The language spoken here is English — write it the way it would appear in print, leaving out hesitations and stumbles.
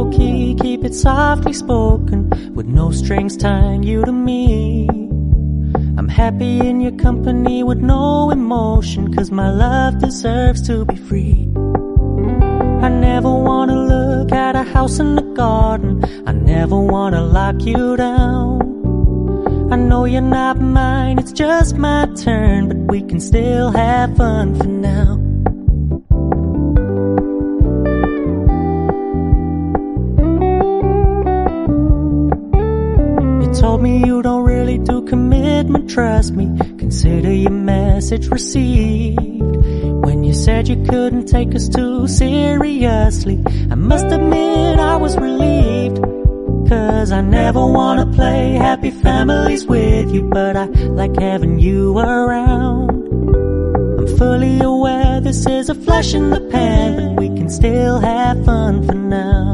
low-key, keep it softly spoken, with no strings tying you to me. I'm happy in your company with no emotion, 'cause my love deserves to be free. I never wanna look at a house in the garden, I never wanna lock you down. I know you're not mine, it's just my turn, but we can still have fun for now. You told me you don't really do commitment, trust me, consider your message received. When you said you couldn't take us too seriously, I must admit I was relieved. 'Cause I never wanna play happy families with you, but I like having you around. I'm fully aware this is a flash in the pan, but we can still have fun for now.